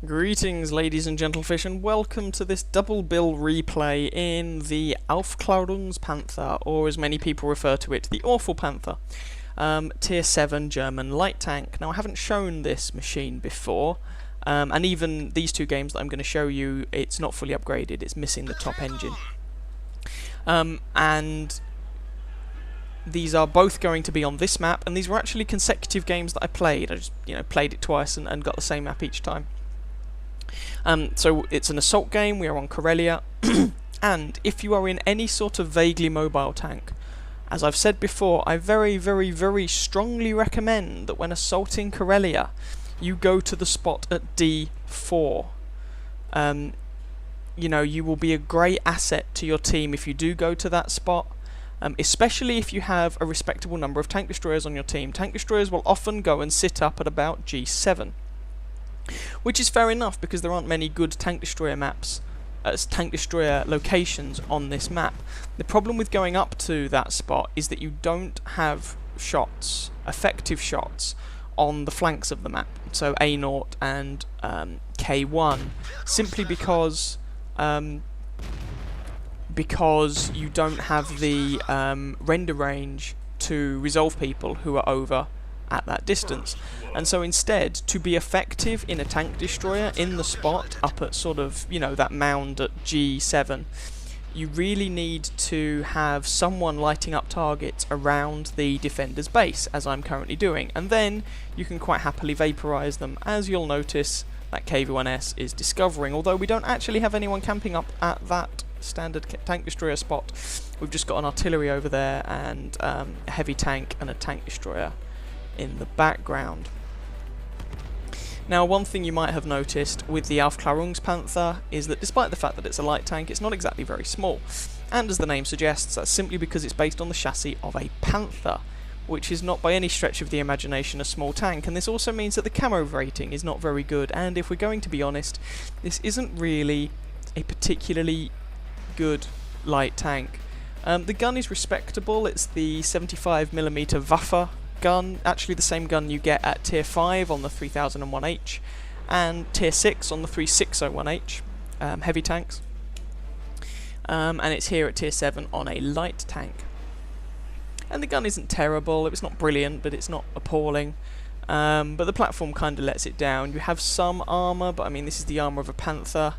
Greetings, ladies and gentlefish, and welcome to this double bill replay in the Panther, or as many people refer to it, the Awful Panther, Tier 7 German light tank. Now, I haven't shown this machine before, and even these two games that I'm going to show you, it's not fully upgraded, it's missing the top engine. And these are both going to be on this map, and these were actually consecutive games that I played. I just, played it twice and got the same map each time. So it's an assault game, we are on Karelia, and if you are in any sort of vaguely mobile tank, as I've said before, I very, very, very strongly recommend that when assaulting Karelia, you go to the spot at D4. You will be a great asset to your team if you do go to that spot, especially if you have a respectable number of tank destroyers on your team. Tank destroyers will often go and sit up at about G7. Which is fair enough, because there aren't many good tank destroyer maps, tank destroyer locations on this map. The problem with going up to that spot is that you don't have shots, effective shots, on the flanks of the map. So A0 and K1, simply because you don't have the render range to resolve people who are over at that distance. And so instead, to be effective in a tank destroyer in the spot up at sort of, that mound at G7, you really need to have someone lighting up targets around the defender's base, as I'm currently doing, and then you can quite happily vaporize them, as you'll notice that KV-1S is discovering, although we don't actually have anyone camping up at that standard tank destroyer spot. We've just got an artillery over there and a heavy tank and a tank destroyer in the background. Now, one thing you might have noticed with the Panther is that despite the fact that it's a light tank, it's not exactly very small. And as the name suggests, that's simply because it's based on the chassis of a Panther, which is not by any stretch of the imagination a small tank, and this also means that the camo rating is not very good, and if we're going to be honest, this isn't really a particularly good light tank. The gun is respectable. It's the 75mm Waffe gun, actually the same gun you get at Tier 5 on the 3001H and Tier 6 on the 3601H, heavy tanks, and it's here at Tier 7 on a light tank. And the gun isn't terrible, it's not brilliant, but it's not appalling, but the platform kind of lets it down. You have some armour, but I mean, this is the armour of a Panther.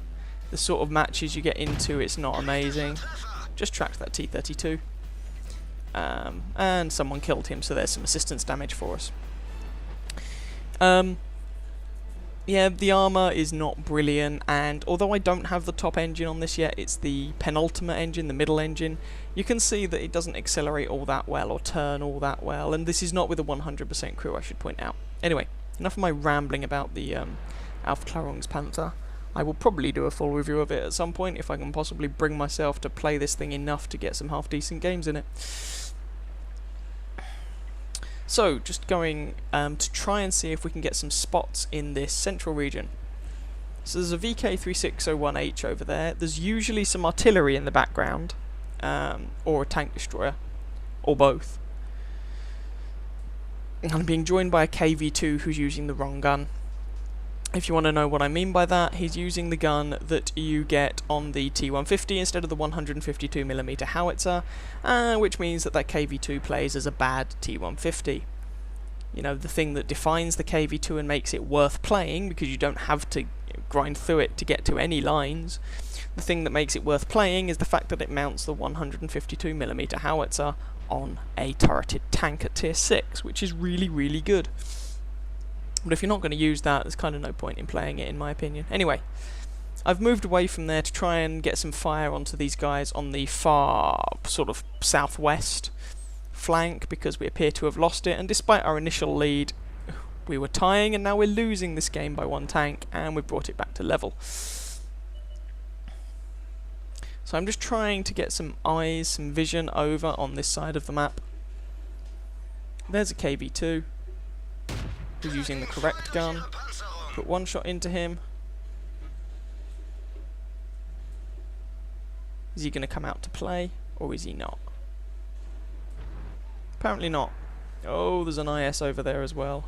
The sort of matches you get into, it's not amazing. Just tracked that T-32. And someone killed him, so there's some assistance damage for us. Yeah, the armour is not brilliant, and although I don't have the top engine on this yet, it's the penultimate engine, the middle engine, you can see that it doesn't accelerate all that well or turn all that well, and this is not with a 100% crew, I should point out. Anyway, enough of my rambling about the Panther. I will probably do a full review of it at some point if I can possibly bring myself to play this thing enough to get some half-decent games in it. So, just going to try and see if we can get some spots in this central region. So there's a VK3601H over there. There's usually some artillery in the background, or a tank destroyer, or both. And I'm being joined by a KV-2 who's using the wrong gun. If you want to know what I mean by that, he's using the gun that you get on the T150 instead of the 152mm howitzer, which means that KV-2 plays as a bad T150. The thing that defines the KV-2 and makes it worth playing, because you don't have to grind through it to get to any lines, the thing that makes it worth playing is the fact that it mounts the 152mm howitzer on a turreted tank at Tier 6, which is really, really good. But if you're not going to use that, there's kind of no point in playing it, in my opinion. Anyway, I've moved away from there to try and get some fire onto these guys on the far, sort of, southwest flank, because we appear to have lost it, and despite our initial lead, we were tying, and now we're losing this game by one tank, and we've brought it back to level. So I'm just trying to get some eyes, some vision over on this side of the map. There's a KV-2. Who's using the correct gun. Put one shot into him. Is he going to come out to play, or is he not? Apparently not. Oh, there's an IS over there as well.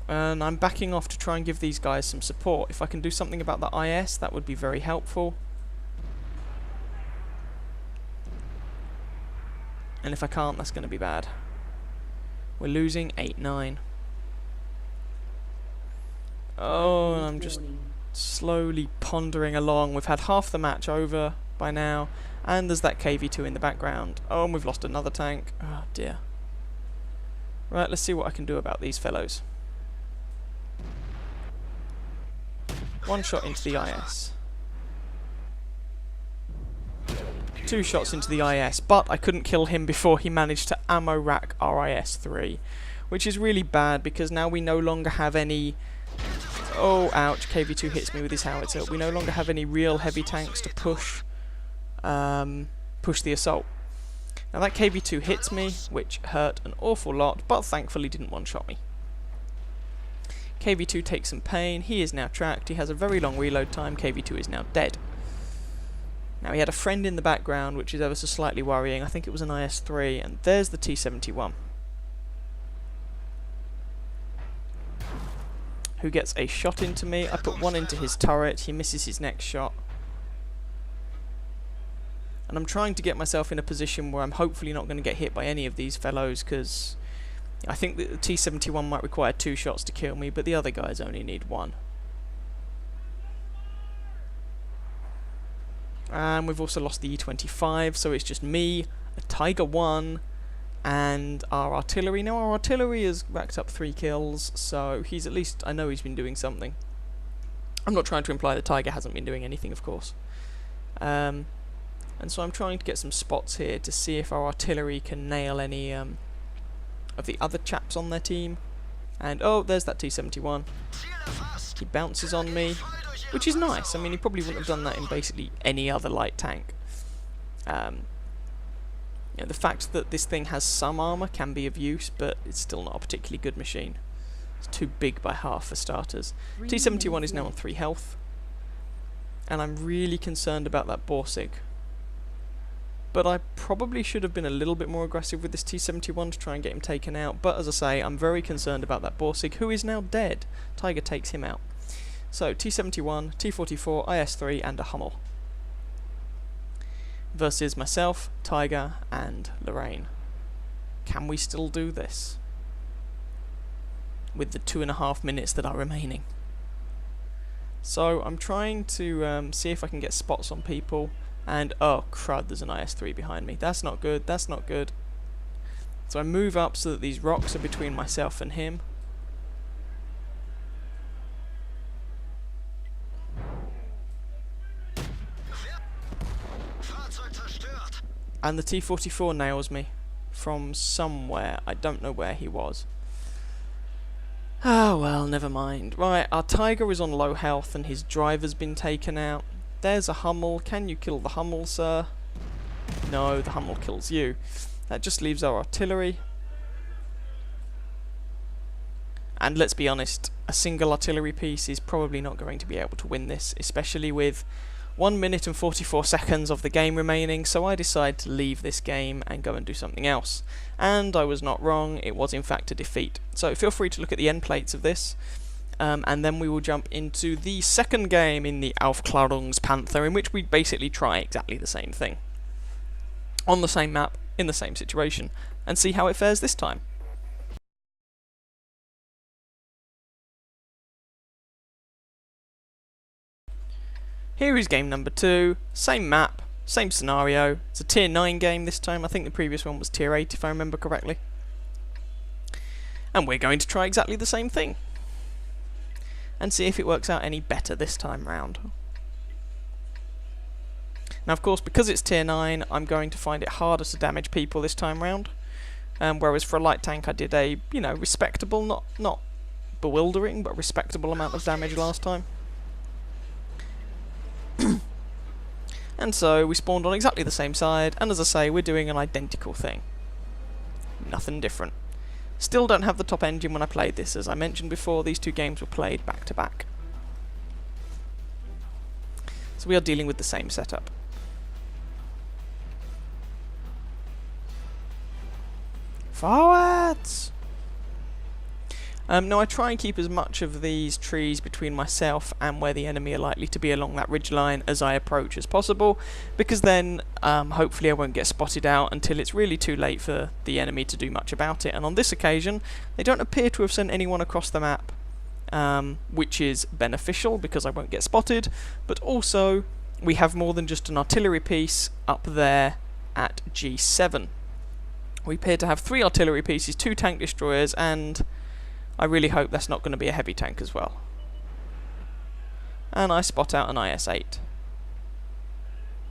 And I'm backing off to try and give these guys some support. If I can do something about the IS, that would be very helpful. And if I can't, that's going to be bad. We're losing 8-9. Oh, and I'm just slowly pondering along. We've had half the match over by now, and there's that KV2 in the background. Oh, and we've lost another tank. Oh dear. Right, let's see what I can do about these fellows. One shot into the IS. 2 shots into the IS, but I couldn't kill him before he managed to ammo rack our IS-3, which is really bad because now we no longer have any... Oh, ouch, KV2 hits me with his howitzer. We no longer have any real heavy tanks to push the assault. Now that KV2 hits me, which hurt an awful lot, but thankfully didn't one-shot me. KV2 takes some pain, he is now tracked, he has a very long reload time, KV2 is now dead. Now he had a friend in the background, which is ever so slightly worrying. I think it was an IS-3, and there's the T-71. Who gets a shot into me. I put one into his turret, he misses his next shot. And I'm trying to get myself in a position where I'm hopefully not going to get hit by any of these fellows, because I think that the T-71 might require 2 shots to kill me, but the other guys only need 1. And we've also lost the E-25, so it's just me, a Tiger 1, and our artillery. Now our artillery has racked up 3 kills, so he's at least, I know he's been doing something. I'm not trying to imply the Tiger hasn't been doing anything, of course. And so I'm trying to get some spots here to see if our artillery can nail any of the other chaps on their team. And oh, there's that T-71. He bounces on me, which is nice. I mean, he probably wouldn't have done that in basically any other light tank. You know, the fact that this thing has some armour can be of use, but it's still not a particularly good machine. It's too big by half for starters. T-71 is now on 3 health, and I'm really concerned about that Borsig. But I probably should have been a little bit more aggressive with this T-71 to try and get him taken out. But as I say, I'm very concerned about that Borsig, who is now dead. Tiger takes him out. So T-71, T-44, IS-3 and a Hummel. Versus myself, Tiger and Lorraine. Can we still do this? With the 2.5 minutes that are remaining. So I'm trying to see if I can get spots on people. And, oh crud, there's an IS-3 behind me. That's not good, that's not good. So I move up so that these rocks are between myself and him. And the T-44 nails me from somewhere. I don't know where he was. Oh well, never mind. Right, our Tiger is on low health and his driver's been taken out. There's a Hummel. Can you kill the Hummel, sir? No, the Hummel kills you. That just leaves our artillery. And let's be honest, a single artillery piece is probably not going to be able to win this, especially with 1 minute and 44 seconds of the game remaining, so I decide to leave this game and go and do something else. And I was not wrong, it was in fact a defeat. So feel free to look at the end plates of this. And then we will jump into the second game in the Aufklärungs-Panther, in which we basically try exactly the same thing. On the same map, in the same situation, and see how it fares this time. Here is game number 2, same map, same scenario. It's a tier 9 game this time. I think the previous one was tier 8 if I remember correctly. And we're going to try exactly the same thing. And see if it works out any better this time round. Now of course, because it's tier 9, I'm going to find it harder to damage people this time round. Whereas for a light tank I did a, you know, respectable, not bewildering, but respectable amount of damage last time. And so we spawned on exactly the same side, and as I say, we're doing an identical thing. Nothing different. Still don't have the top engine when I played this. As I mentioned before, these 2 games were played back to back. So we are dealing with the same setup. Forwards! Now I try and keep as much of these trees between myself and where the enemy are likely to be along that ridge line as I approach as possible, because then hopefully I won't get spotted out until it's really too late for the enemy to do much about it. And on this occasion, they don't appear to have sent anyone across the map, which is beneficial because I won't get spotted, but also we have more than just an artillery piece up there at G7. We appear to have 3 artillery pieces, 2 tank destroyers, and I really hope that's not going to be a heavy tank as well. And I spot out an IS-8.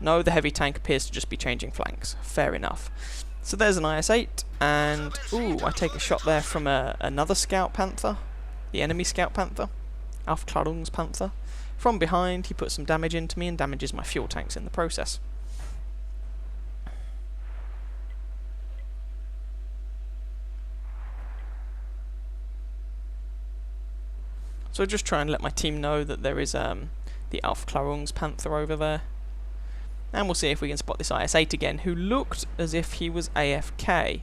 No, the heavy tank appears to just be changing flanks. Fair enough. So there's an IS-8, and ooh, I take a shot there from another Scout Panther, the enemy Scout Panther, Aufklärungs Panther. From behind, he puts some damage into me and damages my fuel tanks in the process. So I just try and let my team know that there is the Aufklärungs Panther over there. And we'll see if we can spot this IS-8 again, who looked as if he was AFK.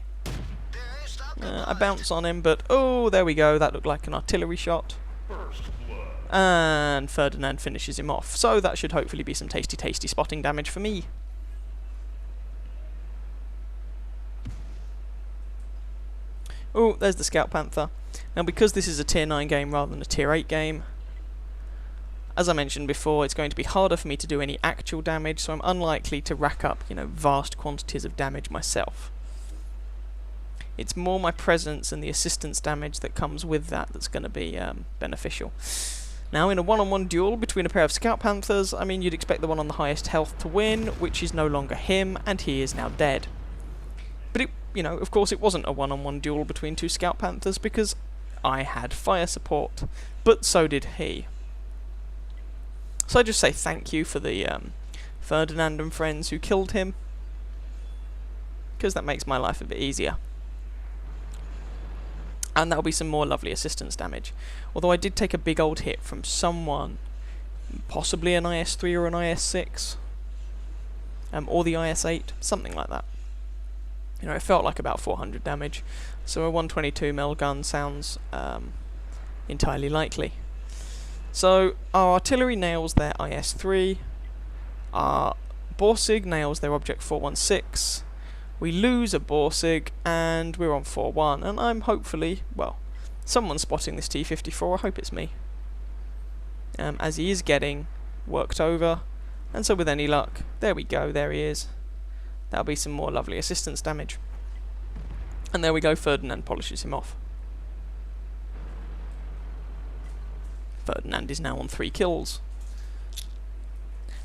I bounce on him, but oh, there we go, that looked like an artillery shot. And Ferdinand finishes him off. So that should hopefully be some tasty spotting damage for me. Oh, there's the Scout Panther. Now, because this is a tier 9 game rather than a tier 8 game, as I mentioned before, it's going to be harder for me to do any actual damage, so I'm unlikely to rack up, vast quantities of damage myself. It's more my presence and the assistance damage that comes with that that's going to be beneficial. Now, in a one-on-one duel between a pair of Scout Panthers, I mean, you'd expect the one on the highest health to win, which is no longer him, and he is now dead. But of course it wasn't a one-on-one duel between 2 Scout Panthers because I had fire support, but so did he. So I just say thank you for the Ferdinand and friends who killed him, because that makes my life a bit easier. And that'll be some more lovely assistance damage. Although I did take a big old hit from someone, possibly an IS-3 or an IS-6, or the IS-8, something like that. It felt like about 400 damage, so a 122mm gun sounds entirely likely. So our artillery nails their IS-3, our Borsig nails their Object 416, we lose a Borsig, and we're on 4-1, and I'm hopefully, well, someone's spotting this T-54, I hope it's me, as he is getting worked over, and so with any luck, there we go, there he is. That'll be some more lovely assistance damage. And there we go, Ferdinand polishes him off. Ferdinand is now on 3 kills.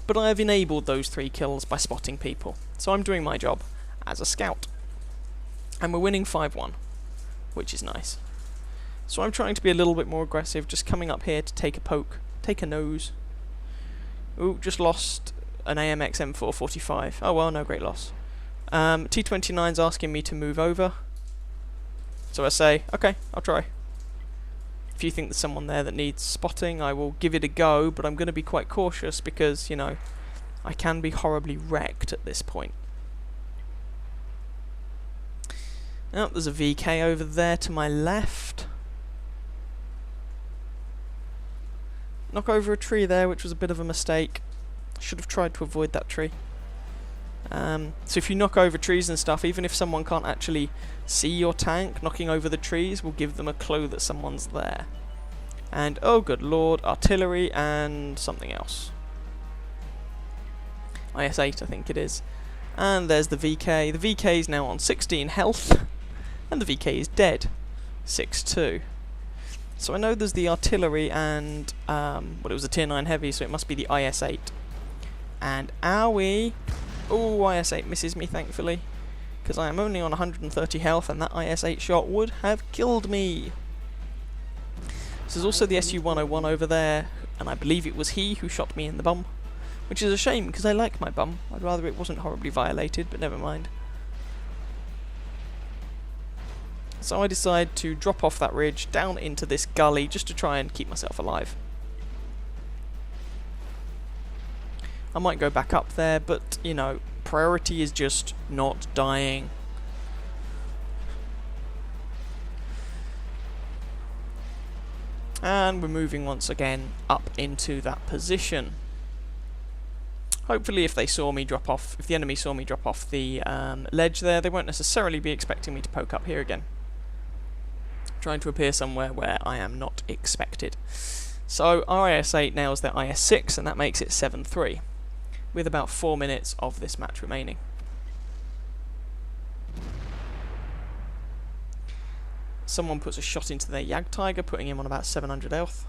But I have enabled those 3 kills by spotting people, so I'm doing my job as a scout. And we're winning 5-1, which is nice. So I'm trying to be a little bit more aggressive, just coming up here to take a poke, take a nose. Ooh, just lost an AMX M445. Oh well, no great loss. T29's asking me to move over. So I say, okay, I'll try. If you think there's someone there that needs spotting, I will give it a go, but I'm going to be quite cautious because, I can be horribly wrecked at this point. Oh, there's a VK over there to my left. Knock over a tree there, which was a bit of a mistake. Should have tried to avoid that tree. So if you knock over trees and stuff, even if someone can't actually see your tank, knocking over the trees will give them a clue that someone's there. And oh good lord, artillery and something else. IS-8 I think it is. And there's the VK. The VK is now on 16 health, and the VK is dead. 6-2. So I know there's the artillery and, it was a tier 9 heavy, so it must be the IS-8. And owie! Oh, IS-8 misses me, thankfully, because I am only on 130 health, and that IS-8 shot would have killed me. So there's also the Su-101 over there, and I believe it was he who shot me in the bum, which is a shame, because I like my bum. I'd rather it wasn't horribly violated, but never mind. So I decide to drop off that ridge down into this gully just to try and keep myself alive. I might go back up there, but, priority is just not dying. And we're moving once again up into that position. Hopefully if they saw me drop off, if the enemy saw me drop off the ledge there, they won't necessarily be expecting me to poke up here again. Trying to appear somewhere where I am not expected. So our IS-8 nails their IS-6, and that makes it 7-3, with about 4 minutes of this match remaining. Someone puts a shot into their Jagdtiger, putting him on about 700 health.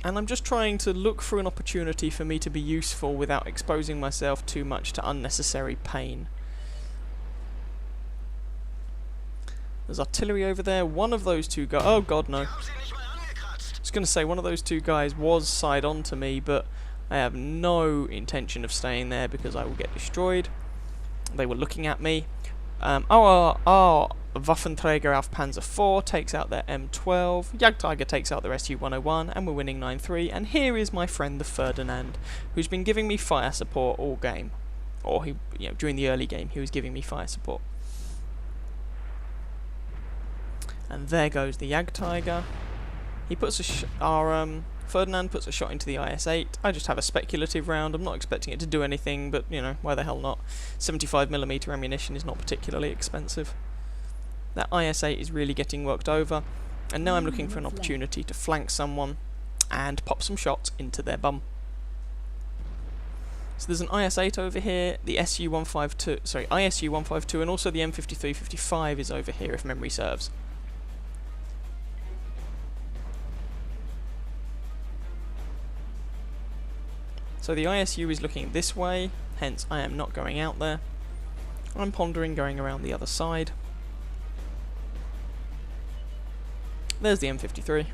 And I'm just trying to look for an opportunity for me to be useful without exposing myself too much to unnecessary pain. There's artillery over there. One of those two guys... Oh god, no. I was going to say, one of those two guys was side on to me, but I have no intention of staying there because I will get destroyed. They were looking at me. Our Waffenträger auf Panzer 4 takes out their M12, Jagdtiger takes out their Su-101, and we're winning 9-3. And here is my friend the Ferdinand, who's been giving me fire support all game. Or, during the early game, he was giving me fire support. And there goes the Jagdtiger. He puts our Ferdinand puts a shot into the IS-8. I just have a speculative round. I'm not expecting it to do anything, but, why the hell not? 75mm ammunition is not particularly expensive. That IS-8 is really getting worked over, and now I'm looking for an opportunity to flank someone and pop some shots into their bum. So there's an IS-8 over here, the ISU-152, and also the M53-55 is over here, if memory serves. So the ISU is looking this way, hence I am not going out there. I'm pondering going around the other side. There's the M53.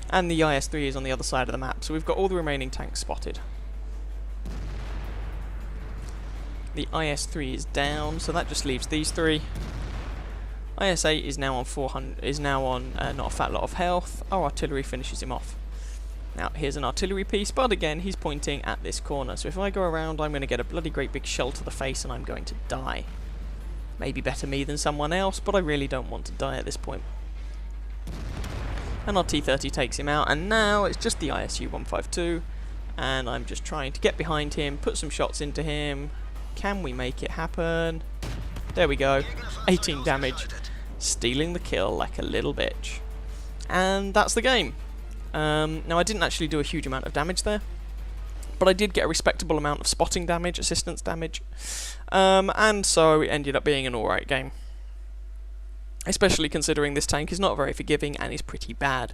And the IS-3 is on the other side of the map, so we've got all the remaining tanks spotted. The IS-3 is down, so that just leaves these three. IS-8 is now on 400. Is now on not a fat lot of health. Our artillery finishes him off. Now here's an artillery piece, but again he's pointing at this corner. So if I go around, I'm going to get a bloody great big shell to the face, and I'm going to die. Maybe better me than someone else, but I really don't want to die at this point. And our T-30 takes him out, and now it's just the ISU-152, and I'm just trying to get behind him, put some shots into him. Can we make it happen? There we go. 18 damage. Stealing the kill like a little bitch. And that's the game. Now I didn't actually do a huge amount of damage there, but I did get a respectable amount of spotting damage, assistance damage, and so it ended up being an alright game. Especially considering this tank is not very forgiving and is pretty bad.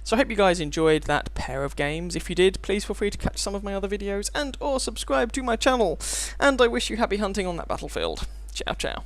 So I hope you guys enjoyed that pair of games. If you did, please feel free to catch some of my other videos and or subscribe to my channel. And I wish you happy hunting on that battlefield. Ciao ciao.